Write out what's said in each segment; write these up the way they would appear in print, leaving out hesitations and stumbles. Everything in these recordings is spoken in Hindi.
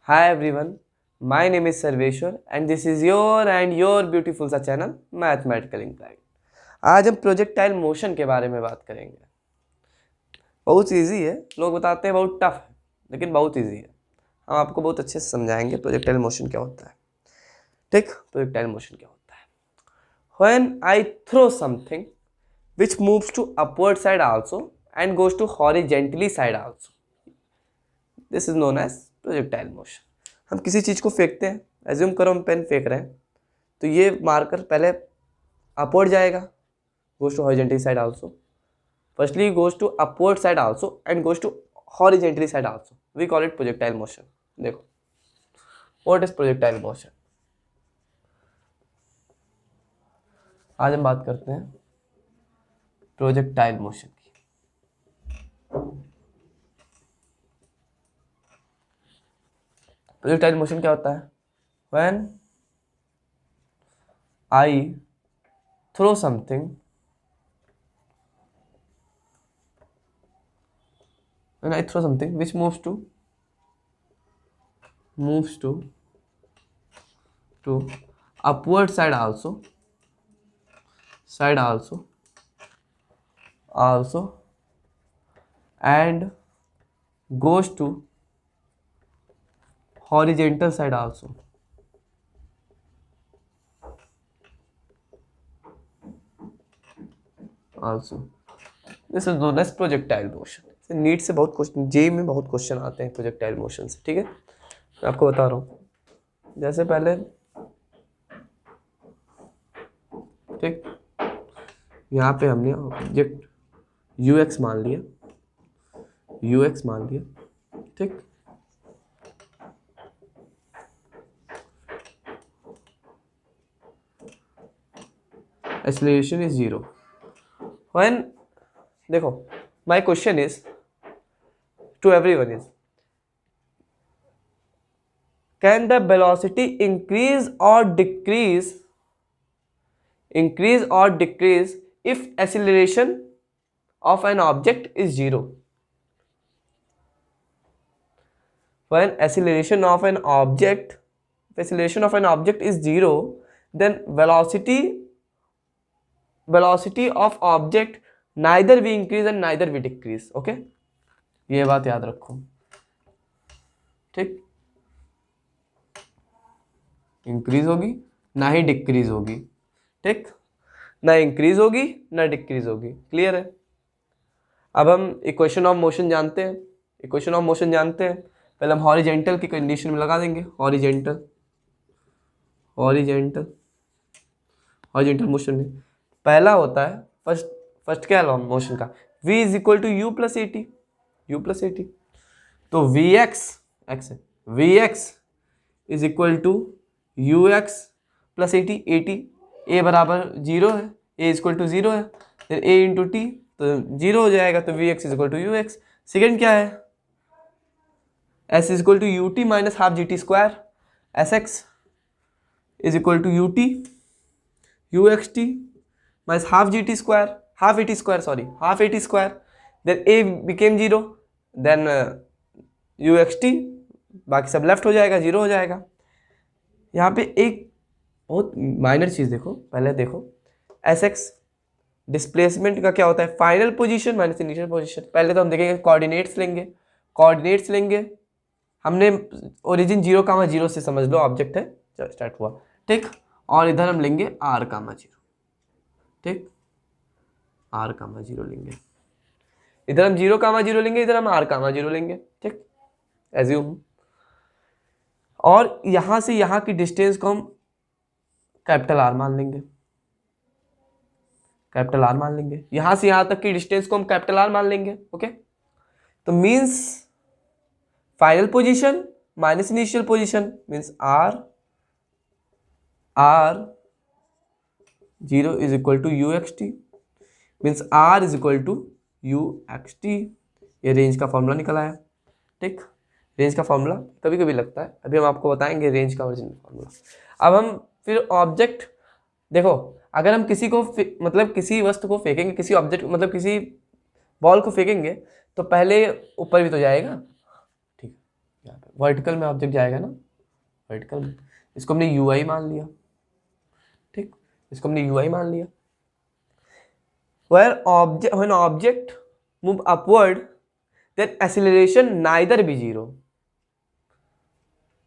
Hi everyone, my name is Sarveshwar and this is your and your beautiful सा चैनल मैथमेटिकल इंक्लाइंड। आज हम प्रोजेक्टाइल मोशन के बारे में बात करेंगे। बहुत इजी है, लोग बताते हैं बहुत टफ है, लेकिन बहुत इजी है। हम आपको बहुत अच्छे से समझाएंगे प्रोजेक्टाइल मोशन क्या होता है। ठीक, प्रोजेक्टाइल मोशन क्या होता है? When I throw something which moves to upward side also and goes to horizontally side also, this is known as projectile motion. हम किसी चीज़ को फेंकते हैं, एज्यूम करो हम पेन फेंक रहे हैं, तो ये मार्कर पहले अपवर्ड जाएगा, goes to horizontally side also. Firstly goes to upward side also and goes to horizontally side also, we call it projectile motion. देखो, व्हाट इज प्रोजेक्टाइल मोशन? आज हम बात करते हैं प्रोजेक्टाइल मोशन की। प्रोजेक्टाइल मोशन क्या होता है? When I throw something which moves to upward side also and goes to horizontal side also. This is known as projectile motion. NEET से बहुत क्वेश्चन, जेई में बहुत क्वेश्चन आते हैं प्रोजेक्टाइल मोशन से। ठीक है, मैं आपको बता रहा हूँ। जैसे पहले, ठीक, यहाँ पे हमने ऑब्जेक्ट ux मान लिया, ठीक। एक्सेलरेशन इज 0 when, देखो, my question is to everyone is, can the velocity increase or decrease if acceleration of an object is 0? When acceleration of an object is 0, then velocity of object neither we increase and neither we decrease. Okay, ये बात याद रखो। ठीक, इंक्रीज होगी ना ही डिक्रीज होगी। ठीक, ना इंक्रीज होगी ना डिक्रीज होगी। क्लियर है? अब हम इक्वेशन ऑफ मोशन जानते हैं। पहले हम हॉरिजेंटल की कंडीशन में लगा देंगे। हॉरिजेंटल मोशन में पहला होता है फर्स्ट क्या लॉ मोशन का? v is equal to U plus A T. तो we x is equal to you X plus A T. A बराबर 0 है, ए इज इक्वल टू 0 है, फिर ए इंटू टी तो 0 हो जाएगा, तो we x is equal to you x. Second क्या है? S is equal to u t minus half G T square. S x is equal to you x t minus half gt square, half at square, then a became 0, then uxt, बाकी सब लेफ्ट हो जाएगा, 0 हो जाएगा। यहाँ पे एक बहुत माइनर चीज़ देखो, पहले देखो एस एक्स डिस्प्लेसमेंट का क्या होता है? Final position minus initial position. पहले तो हम देखेंगे कोऑर्डिनेट्स लेंगे। हमने ओरिजिन 0,0 से समझ लो ऑब्जेक्ट है, स्टार्ट हुआ, ठीक। और इधर हम लेंगे r,0, ठीक, r,0 लेंगे। इधर हम 0,0 लेंगे, इधर हम r,0 लेंगे, ठीक, एज्यूम। और यहां से यहां की डिस्टेंस को हम कैपिटल R मान लेंगे, यहां से यहां तक की डिस्टेंस को हम कैपिटल R मान लेंगे। ओके, तो means final position minus initial position means r0 is equal to uxt, means r is equal to uxt। ये रेंज का फॉर्मूला निकल आया, ठीक। रेंज का फॉर्मूला कभी कभी लगता है, अभी हम आपको बताएंगे रेंज का ओरिजिनल फॉर्मूला। अब हम फिर ऑब्जेक्ट देखो, अगर हम किसी को मतलब किसी वस्तु को फेंकेंगे, किसी ऑब्जेक्ट मतलब किसी बॉल को फेंकेंगे, तो पहले ऊपर भी तो जाएगा, ठीक है। यहाँ पे वर्टिकल में ऑब्जेक्ट जाएगा ना, वर्टिकल में, इसको हमने यू आई मान लिया, ठीक, इसको हमने यू आई मान लिया। when object move upward then acceleration neither be zero,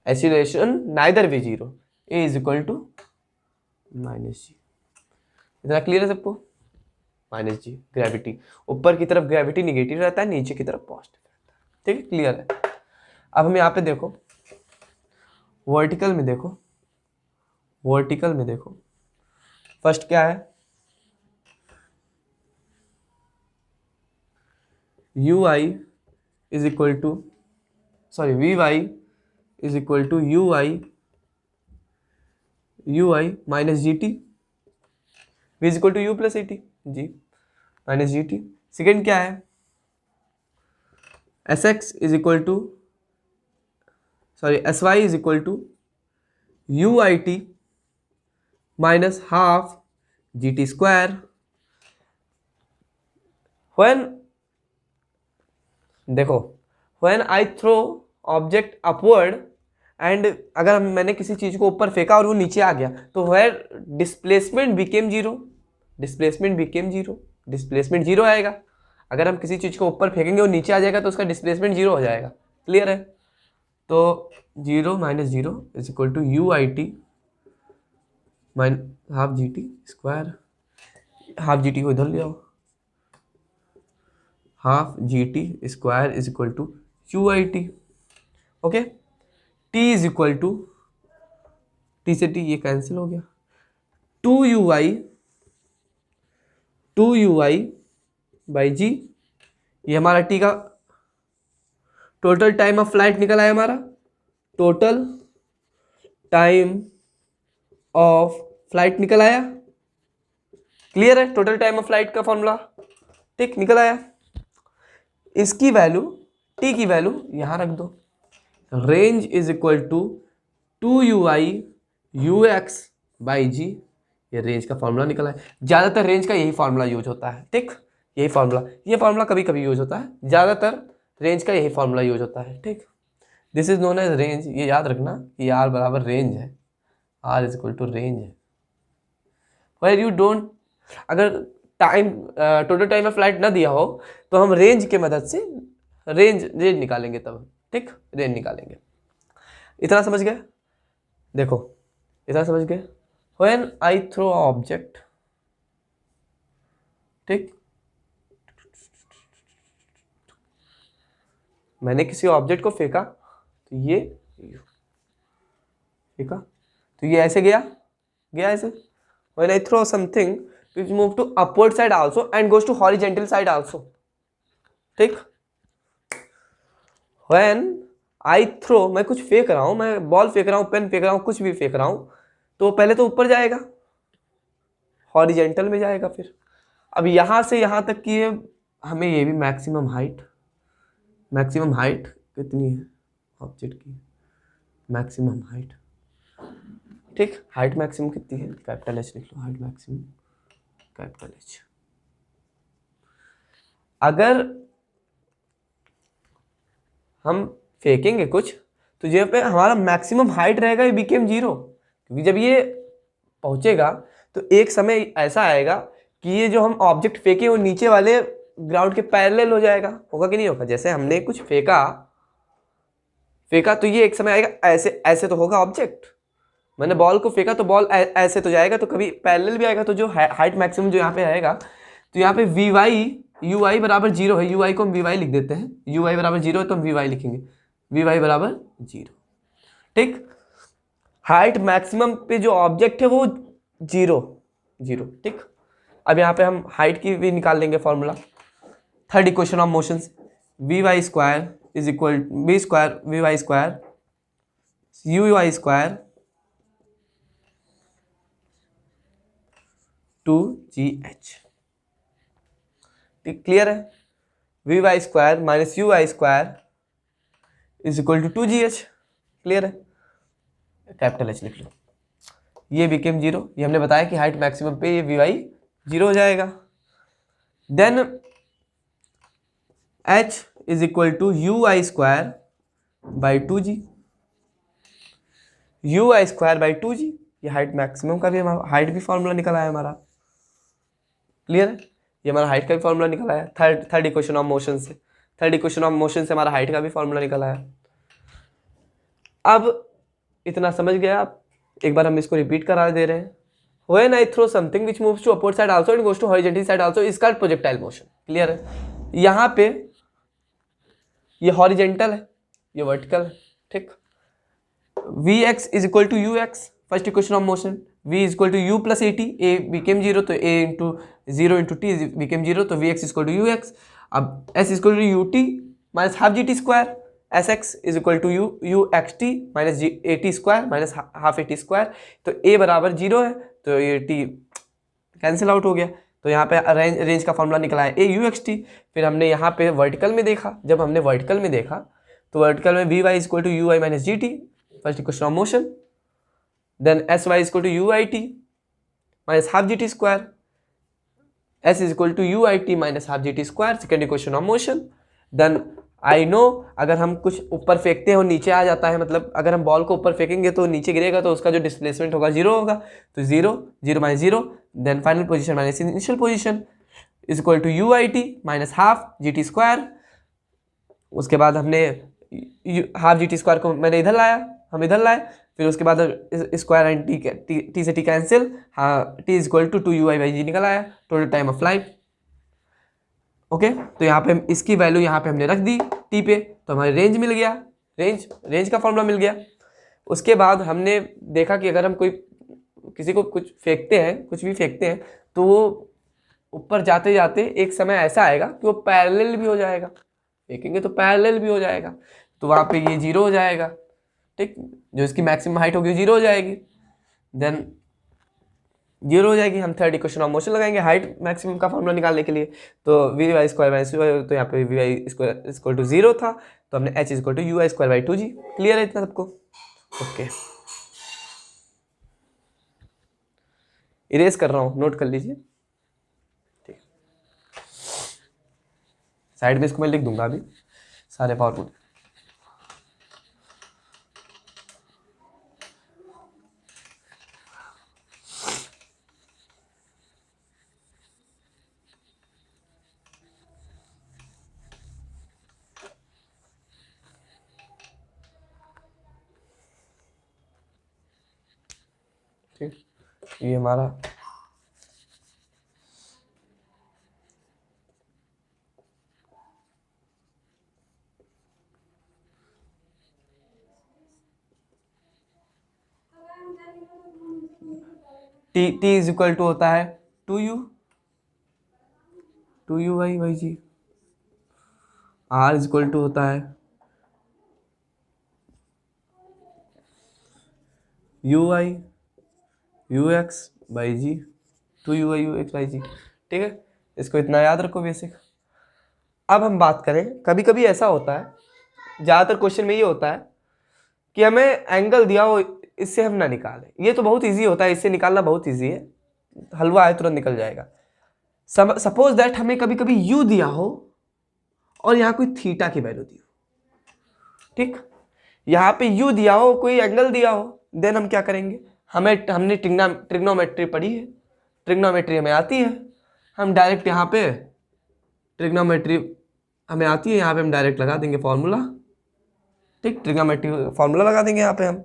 acceleration neither be zero, a is equal to minus G. इतना क्लियर है सबको? माइनस जी, ग्रेविटी, ऊपर की तरफ ग्रेविटी निगेटिव रहता है, नीचे की तरफ पॉजिटिव रहता है, ठीक है, क्लियर है। अब हम यहाँ पे देखो, वर्टिकल में देखो, वर्टिकल में देखो, फर्स्ट क्या है, you I is equal to, sorry, V Y is equal to you I minus G T, V is equal to U plus A T, G minus G T. Second क्या है, S x is equal to, sorry, S Y is equal to you I T minus half G T square. When, देखो, when I throw object upward and अगर मैंने किसी चीज को ऊपर फेंका और वो नीचे आ गया तो where displacement became zero, displacement became zero, displacement zero आएगा। अगर हम किसी चीज को ऊपर फेंकेंगे और नीचे आ जाएगा तो उसका डिस्प्लेसमेंट जीरो हो जाएगा, क्लियर है? तो zero minus zero is equal to you I T minus half G T square, half ji t को इधर ले आओ, half G T square is equal to you I t, okay. T is equal to, t से टी ये कैंसिल हो गया, टू यू आई बाई जी, ये हमारा टी का टोटल टाइम ऑफ फ्लाइट निकल आया हमारा, टोटल टाइम ऑफ फ्लाइट निकल आया, क्लियर है? टोटल टाइम ऑफ फ्लाइट का फॉर्मूला, ठीक, निकल आया। इसकी वैल्यू, टी की वैल्यू यहां रख दो, range is equal to two you I you x by जी, ये रेंज का फॉर्मूला निकला है। ज़्यादातर रेंज का यही फॉर्मूला यूज होता है, ठीक, यही फॉर्मूला, ये फॉर्मूला कभी कभी यूज होता है, ज़्यादातर रेंज का यही फॉर्मूला यूज होता है, ठीक। This is known as range, ये याद रखना कि आर बराबर रेंज है, r is equal to range है। वेयर यू डोंट, अगर time, total time of flight ना दिया हो तो हम रेंज के मदद से रेंज निकालेंगे तब, ठीक, रेंज निकालेंगे। इतना समझ गए? देखो, इतना समझ गए? व्हेन आई थ्रो ऑब्जेक्ट, ठीक, मैंने किसी ऑब्जेक्ट को फेंका तो ये फेंका तो ये ऐसे गया ऐसे। When I throw something it move to upward side also and goes to horizontal side also, ठीक। व्हेन आई थ्रो, मैं कुछ फेंक रहा हूं, मैं बॉल फेंक रहा हूं, पेन फेंक रहा हूं, कुछ भी फेंक रहा हूं, तो पहले तो ऊपर जाएगा, हॉरिजेंटल में जाएगा, फिर अब यहां से यहां तक की हमें ये भी मैक्सिमम हाइट कितनी है ऑब्जेक्ट की, मैक्सिमम हाइट, ठीक, हाइट मैक्सिमम कितनी है, कैपिटल एच लिख लो, हाइट मैक्सिमम कैपिटल एच। अगर हम फेंकेंगे कुछ तो जहाँ पे हमारा मैक्सिमम हाइट रहेगा ये बिकेम जीरो, क्योंकि जब ये पहुंचेगा तो एक समय ऐसा आएगा कि ये जो हम ऑब्जेक्ट फेंके वो नीचे वाले ग्राउंड के पैरेलल हो जाएगा, होगा कि नहीं होगा? जैसे हमने कुछ फेंका तो ये एक समय आएगा ऐसे तो होगा ऑब्जेक्ट, मैंने बॉल को फेंका तो बॉल ऐसे तो जाएगा, तो कभी पैरेलल भी आएगा, तो जो हाइट मैक्सिमम जो यहाँ पे आएगा, तो यहाँ पे वी वाई यू आई बराबर जीरो है, यू आई को हम वी वाई लिख देते हैं, यू आई बराबर जीरो है तो हम वी वाई लिखेंगे, वी वाई बराबर जीरो, ठीक। हाइट मैक्सिमम पे जो ऑब्जेक्ट है वो जीरो, ठीक। अब यहाँ पे हम हाइट की भी निकाल लेंगे formula, third equation of motions, v y square is equal b square v y square u y square two g h, ठीक, क्लियर है? V y square minus u y square is equal to 2gh, clear है? कैपिटल एच लिख लो, ये बिकेम जीरो, ये हमने बताया कि हाइट मैक्सिमम पे ये वी वाई जीरो हो जाएगा। Then h is equal to you i square by 2g, u i square by 2g, ये हाइट मैक्सिमम का भी हाइट भी फॉर्मूला निकल आया हमारा। क्लियर है, ये हमारा हाइट का भी फॉर्मूला निकल आया थर्ड इक्वेशन ऑफ मोशन से। थर्ड इक्वेशन ऑफ मोशन से हमारा हाइट का भी फॉर्मूला निकल आया। अब इतना समझ गया आप, एक बार हम इसको रिपीट करा दे रहे हैं। When I throw something which moves to upward side also and goes to horizontal side also is called projectile motion। Clear है, यहाँ पे ये हॉरिजेंटल है, ये वर्टिकल है, ठीक। Vx is equal to ux, first equation of motion. V is equal to u plus at, a became 0 तो a into 0 into t became 0 तो Vx is equal to ux। अब s is equal to ut minus half gt square, sx is equal to u xt minus at square minus half at square। तो a बराबर 0 है तो ये t कैंसिल आउट हो गया, तो यहाँ पे रेंज का फॉर्मूला निकला है a u x t। फिर हमने यहाँ पे वर्टिकल में देखा, जब हमने वर्टिकल में देखा तो वर्टिकल में vy is equal to ui minus gt, first equation of motion. Then sy is equal to uit minus half gt square, s is equal to uit minus half gt square, second equation of motion. Then I know अगर हम कुछ ऊपर फेंकते हैं और नीचे आ जाता है, मतलब अगर हम बॉल को ऊपर फेंकेंगे तो नीचे गिरेगा तो उसका जो डिस्प्लेसमेंट होगा 0 होगा, तो 0 0 minus 0, then final position minus initial position is equal to you I T minus half G T square. उसके बाद हमने हाफ जी टी स्क्वायर को मैंने इधर लाया, हम इधर लाए, फिर उसके बाद स्क्वायर एंड टी से टी कैंसिल, हाँ T is equal to 2 ui by G निकल आया, total time of flight. Okay तो यहाँ पे इसकी वैल्यू यहाँ पे हमने रख दी टी पे, तो हमारी रेंज मिल गया, रेंज का फॉर्मूला मिल गया। उसके बाद हमने देखा कि अगर हम किसी को कुछ फेंकते हैं, कुछ भी फेंकते हैं, तो वो ऊपर जाते जाते एक समय ऐसा आएगा कि वो पैरेलल भी हो जाएगा, फेंकेंगे तो पैरेलल भी हो जाएगा, तो वहाँ पे ये 0 हो जाएगा, ठीक। जो इसकी मैक्सिमम हाइट होगी 0 हो जाएगी, देन 0 हो जाएगी। हम थर्ड इक्वेशन ऑफ मोशन लगाएंगे हाइट मैक्सिमम का फॉर्मूला निकालने के लिए, तो वी वाई स्क्वायर बाई तो यहाँ पे v y square equal to 0 था, तो हमने h equal to you i square by 2g। Clear है इतना सबको? ओके इरेज कर रहा हूँ, नोट कर लीजिए, ठीक। साइड में इसको मैं लिख दूंगा अभी सारे फॉर्मूले। ठीक, ये हमारा टी इज इक्वल टू होता है 2u by g, are is equal to होता है you I you x by g, 2u i you x by g, ठीक है। इसको इतना याद रखो बेसिक। अब हम बात करें, कभी कभी ऐसा होता है, ज़्यादातर क्वेश्चन में ये होता है कि हमें एंगल दिया हो, इससे हम ना निकालें, ये तो बहुत इजी होता है, इससे निकालना बहुत इजी है, हलवा है तुरंत निकल जाएगा। सपोज दैट हमें कभी कभी यू दिया हो और यहाँ कोई थीटा की वैल्यू दी हो, ठीक। यहाँ पे यू दिया हो, कोई एंगल दिया हो, देन हम क्या करेंगे, हमने ट्रिग्नोमेट्री पढ़ी है, ट्रिग्नोमेट्री हमें आती है, हम डायरेक्ट यहाँ पे ट्रिग्नोमेट्री हमें आती है, यहाँ पे हम डायरेक्ट लगा देंगे फॉर्मूला, ठीक। ट्रिग्नोमेट्री फॉर्मूला लगा देंगे यहाँ पे हम,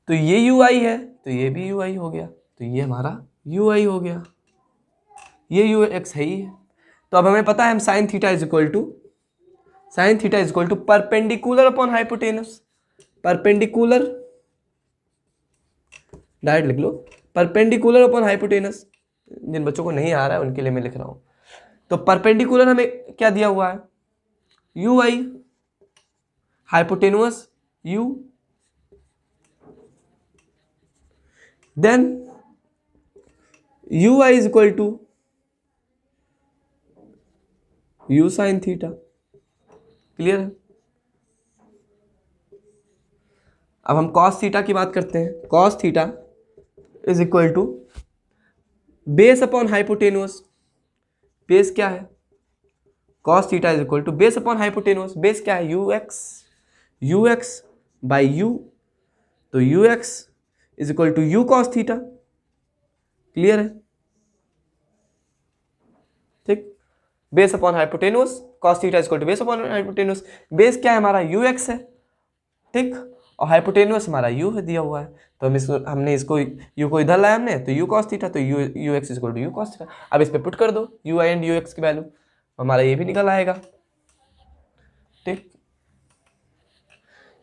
तो ये यू आई है तो ये भी यू आई हो गया, तो ये हमारा यू आई हो गया, ये यू एक्स है ही है। तो अब हमें पता है हम sine theta is equal to perpendicular upon hypotenuse, perpendicular direct लिख लो, परपेंडिकुलर अपॉन हाइपोटेनस। जिन बच्चों को नहीं आ रहा है उनके लिए मैं लिख रहा हूं। तो परपेंडिकुलर हमें क्या दिया हुआ है, you i, hypotenuse u, then u I is equal to u sine theta. Clear है? अब हम कॉस थीटा की बात करते हैं। Cos theta is equal to base upon hypotenuse. Base क्या है, cos theta is equal to base upon hypotenuse. Base क्या है, u x, u x by u, तो u x is equal to u cos theta. Clear है? ठीक, base upon हाइपोटेनुस, cos theta is equal to base upon hypotenuse. Base क्या है हमारा? यू एक्स है, ठीक, और हाइपोटेनुस हमारा यू है दिया हुआ है, तो हमने इसको यू को इधर लाया हमने, तो यू कॉस थीटा, तो u x is equal to u cos theta. अब इस पे पुट कर दो u i and u x की वैल्यू, हमारा ये भी निकल आएगा। ठीक,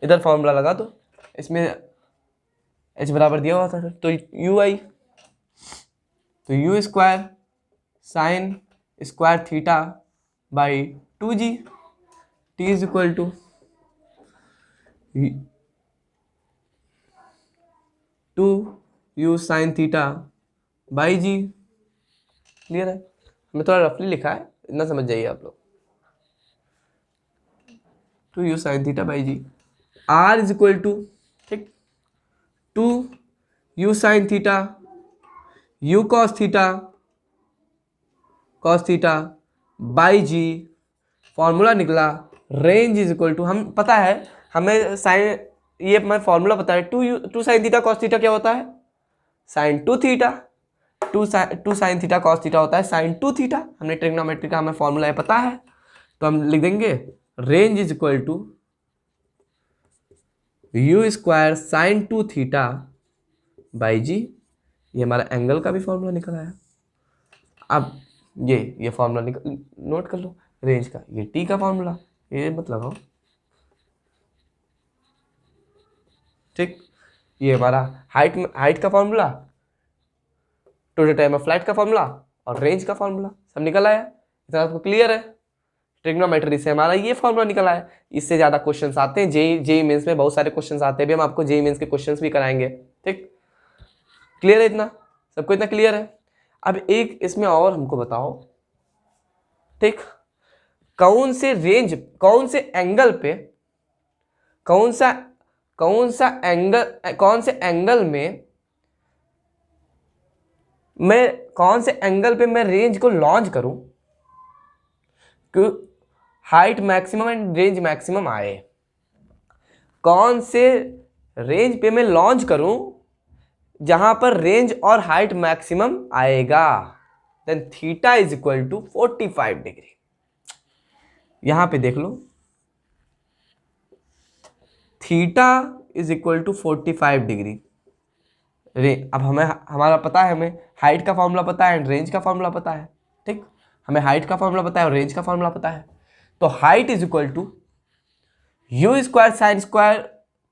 इधर फॉर्मूला लगा दो, इसमें एच बराबर दिया हुआ था, तो यू आई, तो u square sine square theta by 2g, t is equal to 2u sine theta by g. Clear है? मैं थोड़ा रफली लिखा है, इतना समझ जाइए आप लोग। 2u sine theta by g, are is equal to, ठीक, 2u sine theta u cos theta by g. Formula निकला रेंज इज इक्वल टू, हम पता है हमें साइन, ये मैं फॉर्मूला पता है, two sine theta cos theta क्या होता है? Sine 2 theta. Two sine theta cos theta होता है साइन 2 थीटा। हमने ट्रिग्नोमेट्री का हमें फॉर्मूला है पता है, तो हम लिख देंगे range is equal to u square sine 2 theta by जी। ये हमारा एंगल का भी फॉर्मूला निकल आया। अब ये फॉर्मूला नोट कर लो रेंज का, ये टी का फॉर्मूला, ये मत लगाओ। ठीक, ये हमारा हाइट का formula, total time of flight का फॉर्मूला, और रेंज का फॉर्मूला सब निकल आया। इतना आपको क्लियर है? ट्रिग्नोमेट्री से हमारा ये फॉर्मूला निकल आया। इससे ज़्यादा क्वेश्चंस आते हैं, जेई मेंस में बहुत सारे क्वेश्चंस आते हैं, भी हम आपको जेई मेंस के क्वेश्चंस भी कराएंगे। ठीक, क्लियर है? इतना सबको इतना क्लियर है? अब एक इसमें और हमको बताओ, ठीक, कौन से एंगल पे, कौन से एंगल में मैं रेंज को लॉन्च करूं कि height maximum and range maximum आए? कौन से रेंज पे मैं लॉन्च करूं जहां पर रेंज और हाइट मैक्सिमम आएगा? Then theta is equal to 45 degree. यहां पे देख लो, theta is equal to 45 degree. अब हमारा पता है, हमें हाइट का फॉर्मूला पता है एंड रेंज का फॉर्मूला पता है। ठीक, हमें हाइट का फॉर्मूला पता है और रेंज का फॉर्मूला पता है। तो height is equal to u square sine square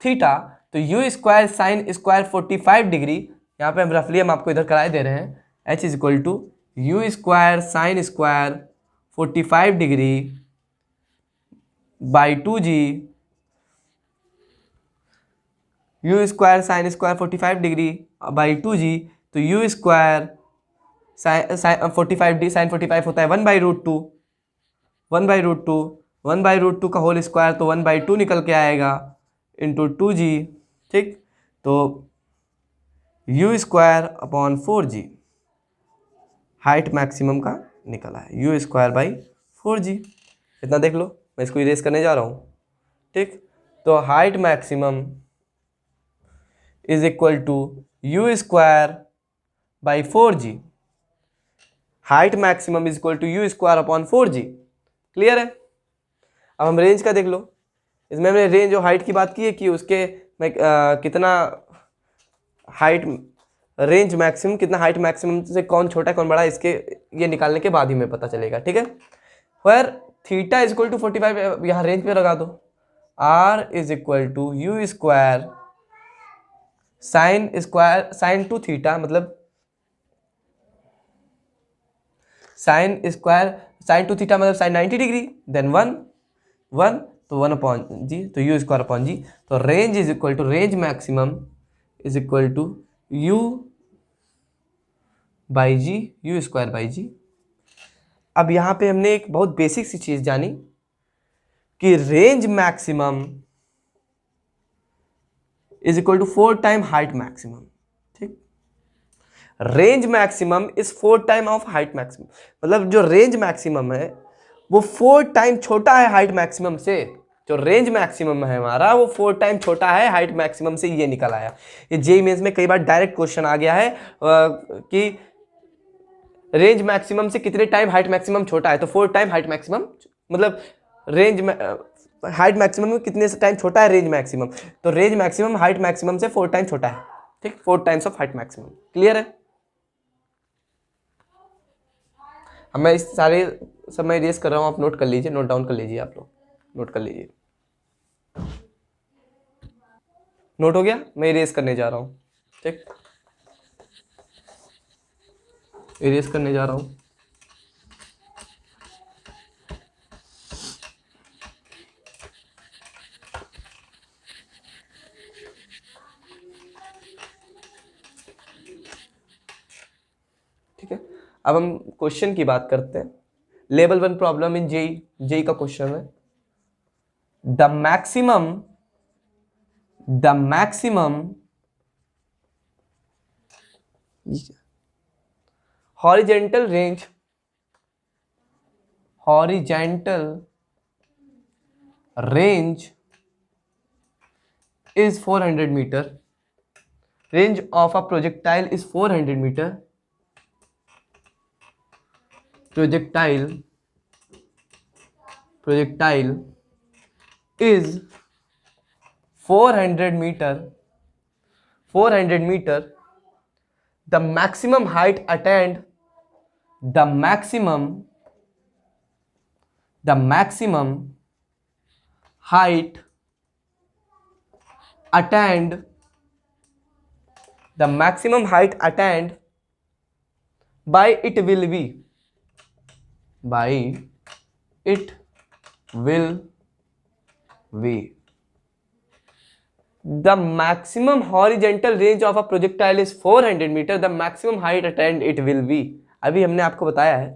theta, तो u square sine square 45 degree. यहाँ पे हम रफली आपको इधर कराए दे रहे हैं, h is equal to u square sine square 45 degree by 2g, u square sine square 45 degree by 2g, तो यू स्क्वायर साइन 45 साइन 45 होता है 1/√2, 1/√2 का होल स्क्वायर, तो 1/2 निकल के आएगा इंटू 2g। ठीक, तो u square upon 4g height maximum का निकला है, यू स्क्वायर बाई 4g। इतना देख लो, मैं इसको इरेज करने जा रहा हूँ। ठीक, तो height maximum is equal to u square by 4g। Height maximum is equal to u square upon 4g। Clear है? अब हम रेंज का देख लो, इसमें हमने रेंज और हाइट की बात की है कि उसके में कितना हाइट रेंज मैक्सिमम, कितना हाइट मैक्सिमम से कौन छोटा कौन बड़ा, इसके ये निकालने के बाद ही में पता चलेगा। ठीक है, where theta is equal to 45, यहाँ रेंज पे लगा दो, r is equal to u square sine 2 theta, मतलब साइन 2 थीटा मतलब साइन 90 डिग्री, देन 1 तो 1 अपॉन जी, तो यू स्क्वायर अपॉन जी। तो range is equal to range maximum is equal to u by g, u square by g. अब यहाँ पे हमने एक बहुत बेसिक सी चीज जानी कि range maximum is equal to 4 time height maximum. ठीक, range maximum is 4 time of height maximum, मतलब जो रेंज मैक्सिमम है वो 4 टाइम छोटा है हाइट मैक्सिमम से। जो रेंज मैक्सिमम है हमारा वो 4 टाइम छोटा है हाइट मैक्सिमम से, ये निकल आया। ये जेईई मेंस में कई बार डायरेक्ट क्वेश्चन आ गया है कि रेंज मैक्सिमम से कितने टाइम हाइट मैक्सिमम छोटा है, तो 4 टाइम हाइट मैक्सिमम, मतलब रेंज में हाइट मैक्सिमम में कितने से टाइम छोटा है रेंज मैक्सिमम, तो रेंज मैक्सिमम हाइट मैक्सिमम से 4 टाइम छोटा है। ठीक, 4 times of height maximum. Clear है? अब मैं इस सारे सब मैं रेस कर रहा हूँ, आप नोट कर लीजिए, नोट डाउन कर लीजिए, आप लोग नोट कर लीजिए। नोट हो गया? मैं इरेज करने जा रहा हूँ। ठीक, इरेज करने जा रहा हूँ। ठीक है, अब हम क्वेश्चन की बात करते हैं। Level 1 problem in JEE, JEE का क्वेश्चन है the maximum horizontal range is 400 meter. Range of a projectile is 400 meter. Projectile is 400 meter. 400 meter. The maximum height attained. The maximum height attained. The maximum height attained by it will be. By it will be. The maximum horizontal range of a projectile is 400 meter. The maximum height attained it will be. अभी हमने आपको बताया है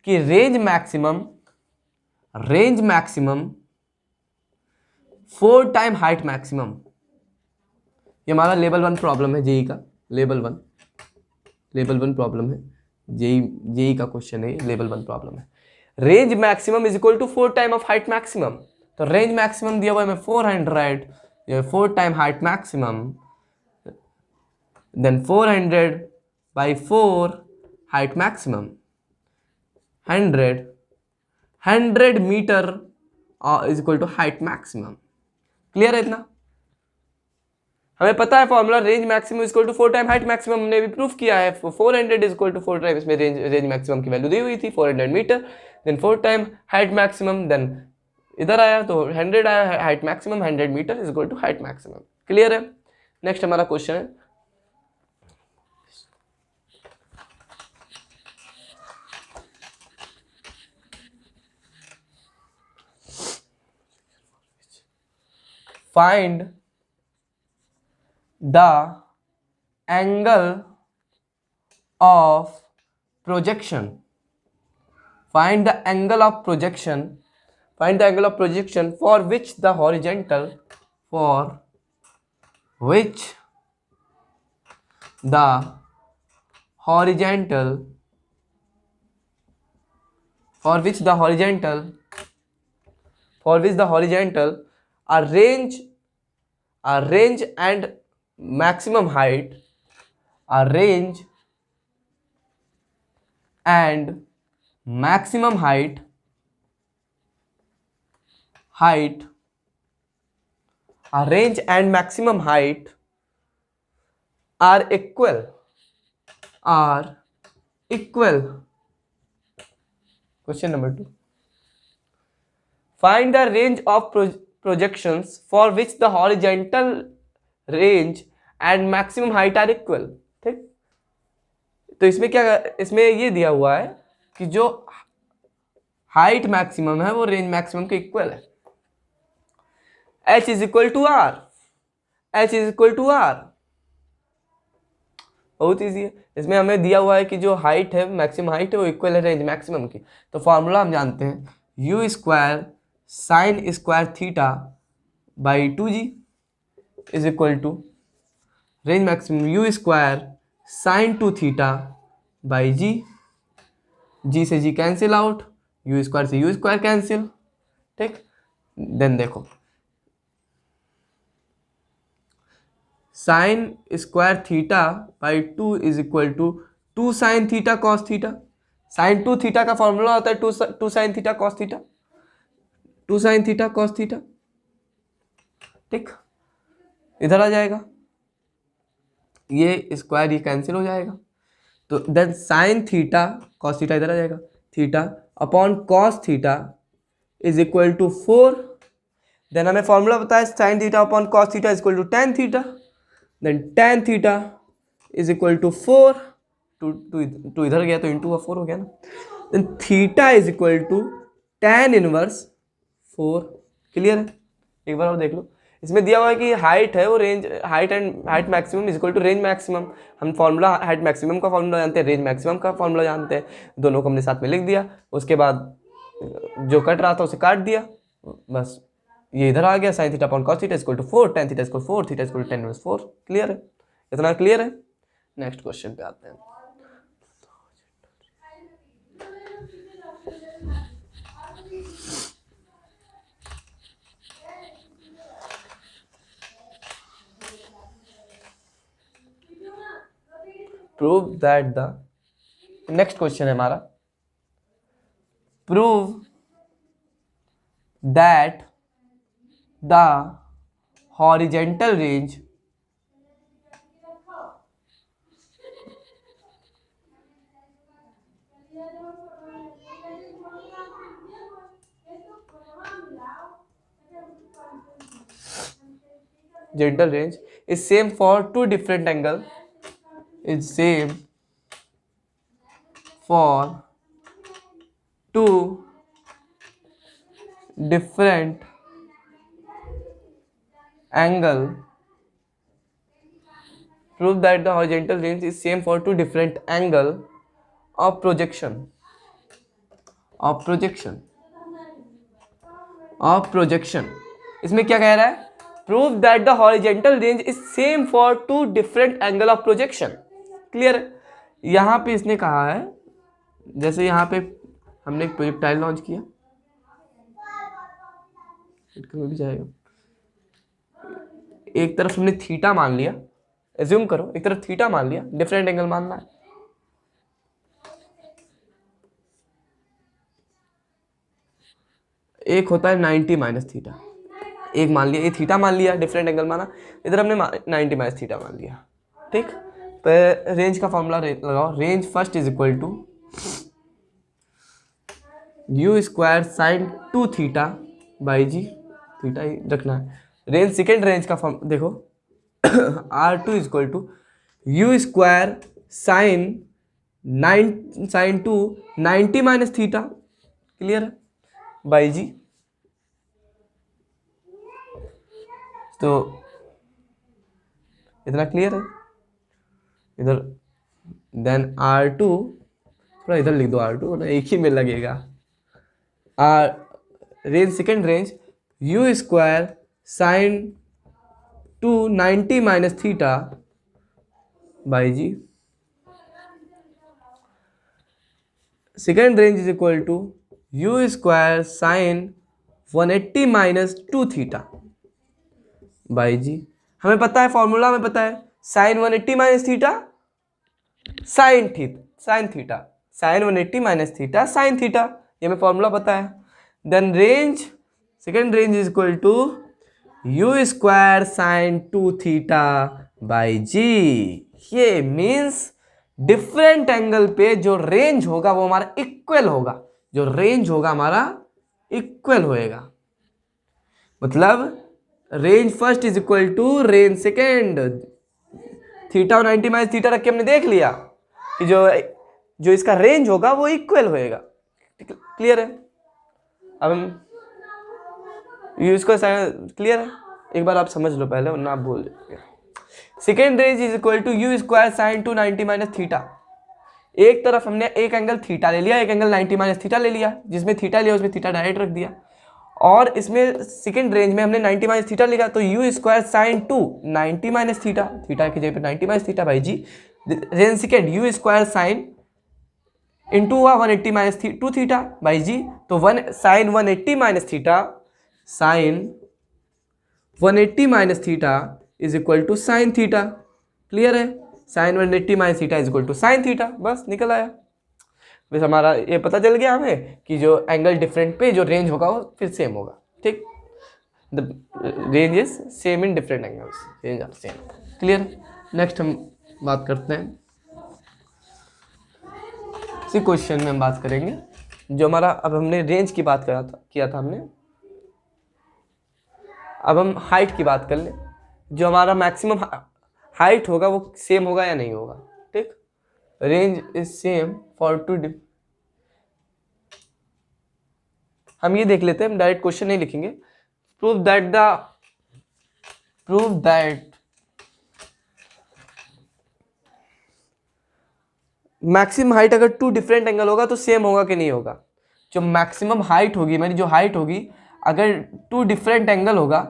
कि range maximum 4 time height maximum. ये हमारा लेवल 1 प्रॉब्लम है जेई का, लेवल 1 प्रॉब्लम है, जेई का क्वेश्चन है, लेवल 1 प्रॉब्लम है। Range maximum is equal to 4 time of height maximum. तो रेंज मैक्सिमम दिया हुआ है 400, 4 time height maximum, then 400 by 4 height maximum, 100 meter is equal to height maximum. Clear है इतना? हमें पता है formula, range maximum is equal to 4 time height maximum, हमने भी प्रूफ किया है। 400 इज इक्वल टू 4 टाइम, इसमें रेंज मैक्सिमम की वैल्यू दी हुई थी 400 meter, then 4 time height maximum, then इधर आया तो 100 आया height maximum, 100 meter is equal to height maximum. Clear है? नेक्स्ट हमारा क्वेश्चन है find the angle of projection. Find the angle of projection for which the horizontal a range and maximum height are equal. Question number 2. Find the range of projections for which the horizontal range and maximum height are equal. ठीक, तो इसमें क्या, इसमें ये दिया हुआ है कि जो हाइट मैक्सिमम है वो रेंज मैक्सिमम के इक्वल है। H is equal to r, बहुत ईजी है। इसमें हमें दिया हुआ है कि जो हाइट है, मैक्सिमम हाइट है, वो इक्वल है रेंज मैक्सिमम की। तो फॉर्मूला हम जानते हैं, u square sine square theta by 2g is equal to range maximum u square sine 2 theta by g से g cancel out, u square से यू स्क्वायर कैंसिल। ठीक, देन देखो sine square theta by 2 is equal to 2 sine theta cos theta. Sine 2 theta का फॉर्मूला होता है 2 sine theta cos theta, 2 sine theta cos theta. ठीक, इधर आ जाएगा, ये स्क्वायर ये कैंसिल हो जाएगा, तो then sine theta cos theta इधर आ जाएगा, theta upon cos theta is equal to 4। Then हमें फॉर्मूला पता है sine theta upon cos theta is equal to tan theta, then tan theta is equal to 4, two इधर गया तो इंटू का 4 हो गया ना, then theta is equal to tan inverse 4। Clear है? एक बार और देख लो, इसमें दिया हुआ है कि हाइट है वो range, height maximum is equal to range maximum. हम फॉर्मूला हाइट मैक्सिमम का फॉर्मूला जानते हैं, रेंज मैक्सिमम का फॉर्मूला जानते हैं, दोनों को हमने साथ में लिख दिया। उसके बाद जो कट रहा था उसे काट दिया, बस ये इधर आ गया। Sine theta upon cos theta equal to 4, tan theta equal 4, theta equal to 10 inverse 4। Clear है? इतना क्लियर है? नेक्स्ट क्वेश्चन पे आते हैं। Prove that the, next question है हमारा, prove that the horizontal range general range is same for two different angle, is same for two different angle. Prove that the horizontal range is same for two different angle of projection, of projection, of projection। इसमें क्या कह रहा है? Prove that the horizontal range is same for two different angle of projection। Clear? यहाँ पे इसने कहा है, जैसे यहाँ पे हमने एक प्रोजेक्टाइल लॉन्च किया, में भी जाएगा, एक तरफ हमने थीटा मान लिया, एज्यूम करो एक तरफ थीटा मान लिया, डिफरेंट एंगल मानना है। एक होता है 90 माइनस थीटा, एक मान लिया, ये थीटा मान लिया, डिफरेंट एंगल माना, इधर हमने 90 माइनस थीटा मान लिया। ठीक, तो रेंज का फॉर्मूला लगाओ, range first is equal to u square sine 2 theta by g, theta ही रखना है। रेंज सेकेंड रेंज का फॉर्म देखो, R2 is equal to u square sine 2 90 minus theta. Clear है? बाई जी, तो इतना क्लियर है इधर। देन R2 थोड़ा इधर लिख दो, R2 ना एक ही में लगेगा। Range second range u square sine 2 90 minus theta by g, second range is equal to u square sine 180 minus 2 theta by g. हमें पता है फॉर्मूला, हमें पता है sine 180 minus theta sine theta, sine 180 minus theta sine theta, ये हमें फॉर्मूला पता है। Then range second range is equal to u square sine 2 theta by जी। ये मीन्स डिफरेंट एंगल पे जो रेंज होगा वो हमारा इक्वल होगा, जो रेंज होगा हमारा इक्वल होएगा। मतलब range first is equal to range second, theta और 90 माइनस थीटा रख के हमने देख लिया कि जो इसका रेंज होगा वो इक्वल होएगा। क्लियर है? अब हम इसको क्लियर है? एक बार आप समझ लो पहले, वरना आप भूल जाओगे। Second range is equal to u square sine 2 90 minus theta. एक तरफ हमने एक एंगल थीटा ले लिया, एक एंगल 90 माइनस थीटा ले लिया, जिसमें थीटा लिया उसमें थीटा डायरेक्ट रख दिया, और इसमें सेकेंड रेंज में हमने 90 माइनस थीटा लिखा, तो u square sine 2 90 minus theta, theta की जगह पे 90 minus theta by g. Range second u square sine into हुआ 180 माइनस 2 थीटा बाई जी, तो sine 180 minus theta sine 180 minus theta is equal to sine theta. Clear है? Sine 180 minus theta is equal to sine theta, बस निकल आया। बस हमारा ये पता चल गया हमें कि जो एंगल डिफरेंट पे जो रेंज होगा वो फिर सेम होगा। ठीक, the range is same in different angles, range are same. Clear? Next हम बात करते हैं, इसी क्वेश्चन में हम बात करेंगे जो हमारा, अब हमने रेंज की बात किया था हमने, अब हम हाइट की बात कर लें। जो हमारा मैक्सिमम हाइट होगा वो सेम होगा या नहीं होगा। ठीक, range is same for two, हम ये देख लेते हैं, हम डायरेक्ट क्वेश्चन नहीं लिखेंगे। प्रूव दैट मैक्सिमम हाइट अगर टू डिफरेंट एंगल होगा तो सेम होगा कि नहीं होगा। जो मैक्सिमम हाइट होगी, मेरी जो हाइट होगी, अगर टू डिफरेंट एंगल होगा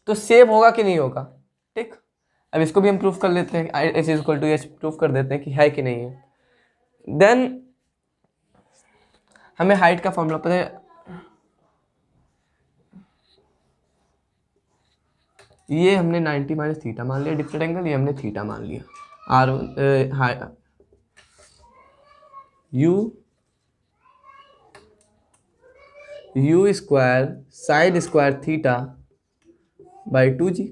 तो सेम होगा कि नहीं होगा। ठीक, अब इसको भी हम प्रूफ कर लेते हैं, h is equal to h proof कर देते हैं कि है कि नहीं है। देन हमें हाइट का फॉर्मूला पता है, ये हमने 90 माइनस थीटा मान लिया डिफरेंट एंगल, ये हमने थीटा मान लिया। R u square sine square theta by 2g,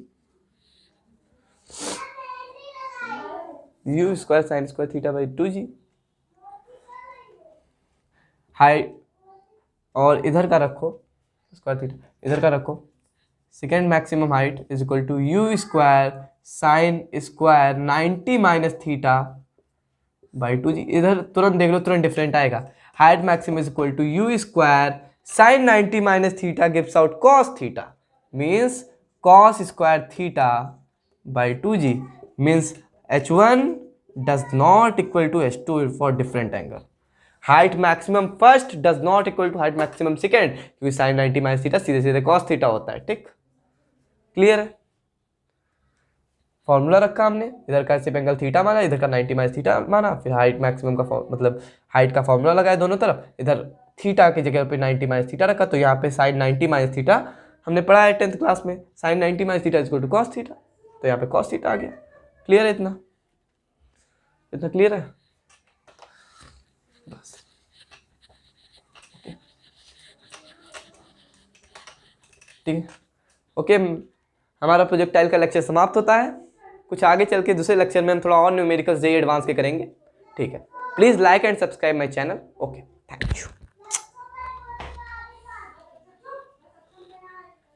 u square sine square theta by 2g। Height और इधर का रखो स्क्वायर थीटा, इधर का रखो, second maximum height is equal to u square sine square 90 minus theta by 2g। इधर तुरंत देख लो, तुरंत डिफरेंट आएगा। Height maximum is equal to u square sine 90 minus theta gives out cos theta, means cos square theta by 2g, means h1 does not equal to h2 for different angle. Height maximum first does not equal to height maximum second, क्योंकि साइन 90 माइनस थीटा सीधे सीधे कॉस थीटा होता है। ठीक, क्लियर है? फॉर्मूला रखा हमने, इधर का सिर्फ एंगल थीटा माना, इधर का 90 माइनस थीटा माना, फिर हाइट मैक्सिमम का मतलब हाइट का फॉर्मूला लगाया दोनों तरफ, इधर थीटा की जगह पे 90 माइनस थीटा रखा, तो यहाँ पे साइन 90 माइनस थीटा हमने पढ़ा है 10th क्लास में, sine 90 minus theta is equal to cos theta, तो यहाँ पे कॉस थीटा आ गया। क्लियर है? इतना क्लियर है? बस ठीक है, ओके। हमारा प्रोजेक्टाइल का लेक्चर समाप्त होता है। कुछ आगे चल के दूसरे लेक्चर में हम थोड़ा और न्यूमेरिकल्स जे एडवांस के करेंगे। ठीक है, please like and subscribe my channel. Okay.